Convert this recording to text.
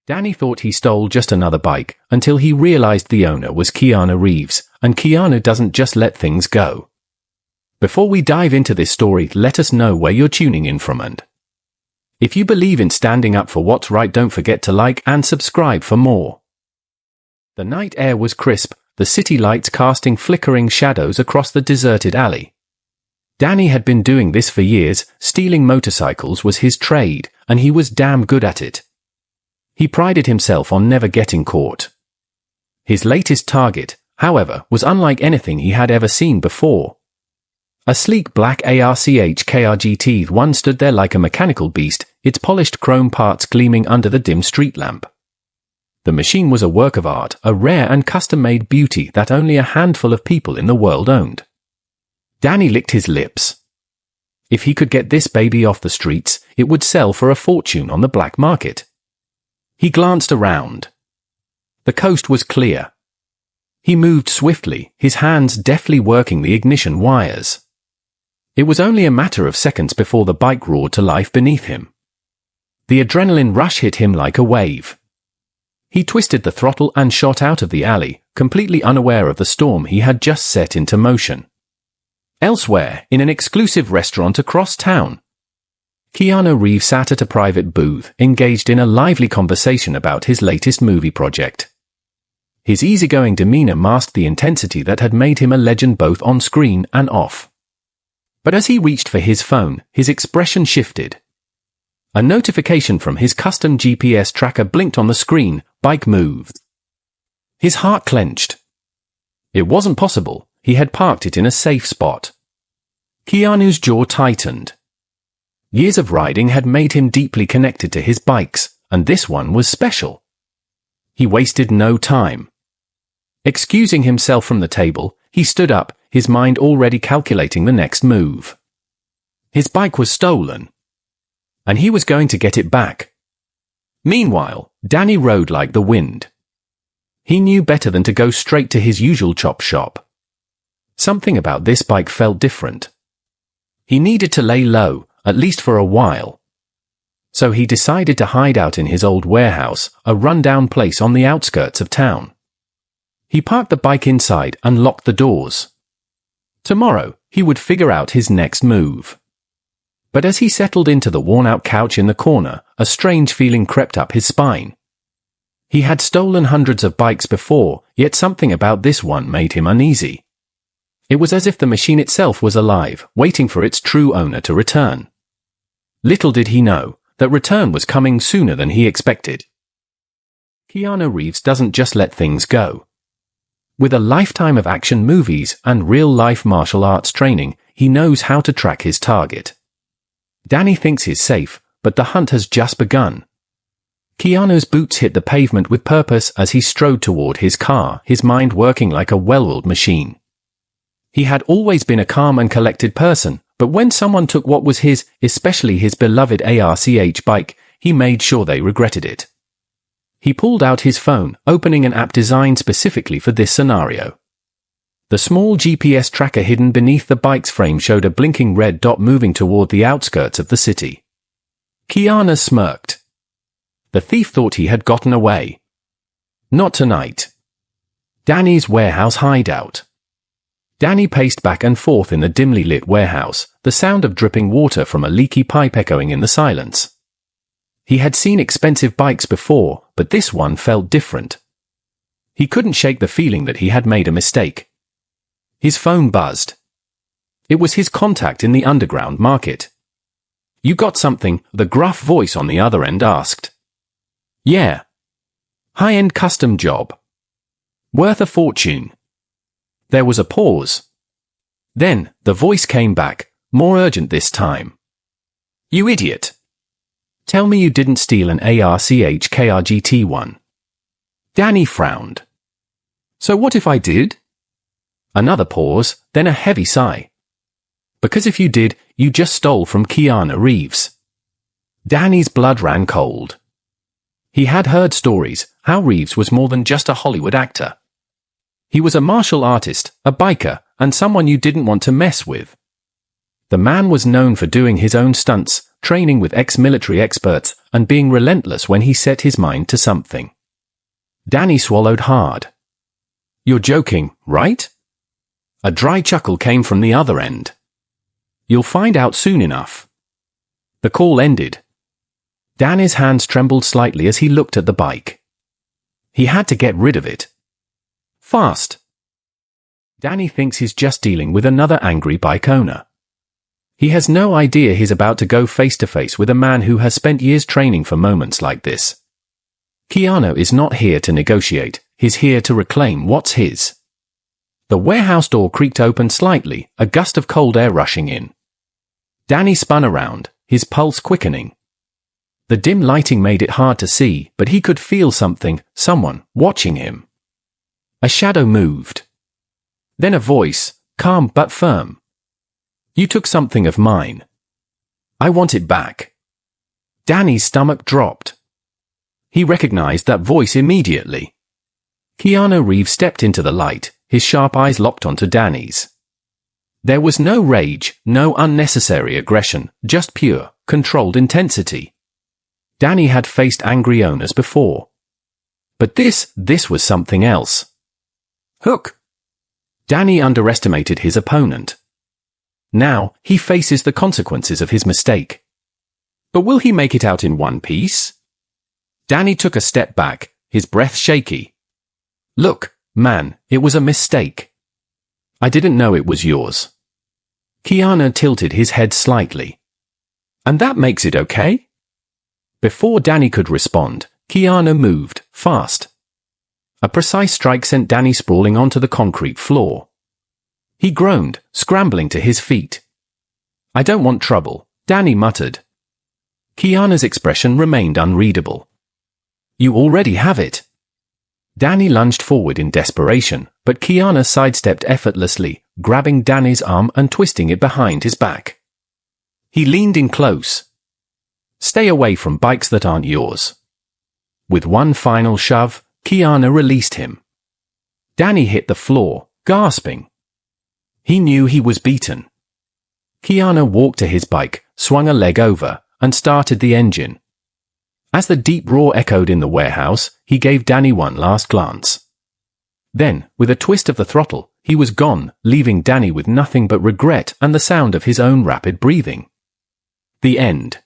Danny thought he stole just another bike until he realized the owner was Keanu Reeves, and Keanu doesn't just let things go. Before we dive into this story, let us know where you're tuning in from, and if you believe in standing up for what's right, don't forget to like and subscribe for more. The night air was crisp, the city lights casting flickering shadows across the deserted alley. Danny had been doing this for years. Stealing motorcycles was his trade, and he was damn good at it. He prided himself on never getting caught. His latest target, however, was unlike anything he had ever seen before. A sleek black ARCH KRGT-1 stood there like a mechanical beast, its polished chrome parts gleaming under the dim street lamp. The machine was a work of art, a rare and custom-made beauty that only a handful of people in the world owned. Danny licked his lips. If he could get this baby off the streets, it would sell for a fortune on the black market. He glanced around. The coast was clear. He moved swiftly, his hands deftly working the ignition wires. It was only a matter of seconds before the bike roared to life beneath him. The adrenaline rush hit him like a wave. He twisted the throttle and shot out of the alley, completely unaware of the storm he had just set into motion. Elsewhere, in an exclusive restaurant across town, Keanu Reeves sat at a private booth, engaged in a lively conversation about his latest movie project. His easygoing demeanor masked the intensity that had made him a legend both on screen and off. But as he reached for his phone, his expression shifted. A notification from his custom GPS tracker blinked on the screen. Bike moved. His heart clenched. It wasn't possible. He had parked it in a safe spot. Keanu's jaw tightened. Years of riding had made him deeply connected to his bikes, and this one was special. He wasted no time. Excusing himself from the table, he stood up, his mind already calculating the next move. His bike was stolen, and he was going to get it back. Meanwhile, Danny rode like the wind. He knew better than to go straight to his usual chop shop. Something about this bike felt different. He needed to lay low, at least for a while. So he decided to hide out in his old warehouse, a rundown place on the outskirts of town. He parked the bike inside and locked the doors. Tomorrow, he would figure out his next move. But as he settled into the worn-out couch in the corner, a strange feeling crept up his spine. He had stolen hundreds of bikes before, yet something about this one made him uneasy. It was as if the machine itself was alive, waiting for its true owner to return. Little did he know that return was coming sooner than he expected. Keanu Reeves doesn't just let things go. With a lifetime of action movies and real-life martial arts training, he knows how to track his target. Danny thinks he's safe, but the hunt has just begun. Keanu's boots hit the pavement with purpose as he strode toward his car, his mind working like a well-oiled machine. He had always been a calm and collected person, but when someone took what was his, especially his beloved ARCH bike, he made sure they regretted it. He pulled out his phone, opening an app designed specifically for this scenario. The small GPS tracker hidden beneath the bike's frame showed a blinking red dot moving toward the outskirts of the city. Keanu smirked. The thief thought he had gotten away. Not tonight. Danny's warehouse hideout. Danny paced back and forth in the dimly lit warehouse, the sound of dripping water from a leaky pipe echoing in the silence. He had seen expensive bikes before, but this one felt different. He couldn't shake the feeling that he had made a mistake. His phone buzzed. It was his contact in the underground market. "You got something?" the gruff voice on the other end asked. "Yeah. High-end custom job. Worth a fortune." There was a pause. Then, the voice came back, more urgent this time. "You idiot. Tell me you didn't steal an ARCH KRGT-1. Danny frowned. "So what if I did?" Another pause, then a heavy sigh. "Because if you did, you just stole from Keanu Reeves." Danny's blood ran cold. He had heard stories, how Reeves was more than just a Hollywood actor. He was a martial artist, a biker, and someone you didn't want to mess with. The man was known for doing his own stunts, training with ex-military experts, and being relentless when he set his mind to something. Danny swallowed hard. "You're joking, right?" A dry chuckle came from the other end. "You'll find out soon enough." The call ended. Danny's hands trembled slightly as he looked at the bike. He had to get rid of it. Fast. Danny thinks he's just dealing with another angry bike owner. He has no idea he's about to go face to face with a man who has spent years training for moments like this. Keanu is not here to negotiate, he's here to reclaim what's his. The warehouse door creaked open slightly, a gust of cold air rushing in. Danny spun around, his pulse quickening. The dim lighting made it hard to see, but he could feel something, someone, watching him. A shadow moved. Then a voice, calm but firm. "You took something of mine. I want it back." Danny's stomach dropped. He recognized that voice immediately. Keanu Reeves stepped into the light, his sharp eyes locked onto Danny's. There was no rage, no unnecessary aggression, just pure, controlled intensity. Danny had faced angry owners before. But this was something else. Hook! Danny underestimated his opponent. Now, he faces the consequences of his mistake. But will he make it out in one piece? Danny took a step back, his breath shaky. "Look, man, it was a mistake. I didn't know it was yours." Keanu tilted his head slightly. "And that makes it okay?" Before Danny could respond, Keanu moved, fast. A precise strike sent Danny sprawling onto the concrete floor. He groaned, scrambling to his feet. "I don't want trouble," Danny muttered. Keanu's expression remained unreadable. "You already have it." Danny lunged forward in desperation, but Keanu sidestepped effortlessly, grabbing Danny's arm and twisting it behind his back. He leaned in close. "Stay away from bikes that aren't yours." With one final shove, Keanu released him. Danny hit the floor, gasping. He knew he was beaten. Keanu walked to his bike, swung a leg over, and started the engine. As the deep roar echoed in the warehouse, he gave Danny one last glance. Then, with a twist of the throttle, he was gone, leaving Danny with nothing but regret and the sound of his own rapid breathing. The end.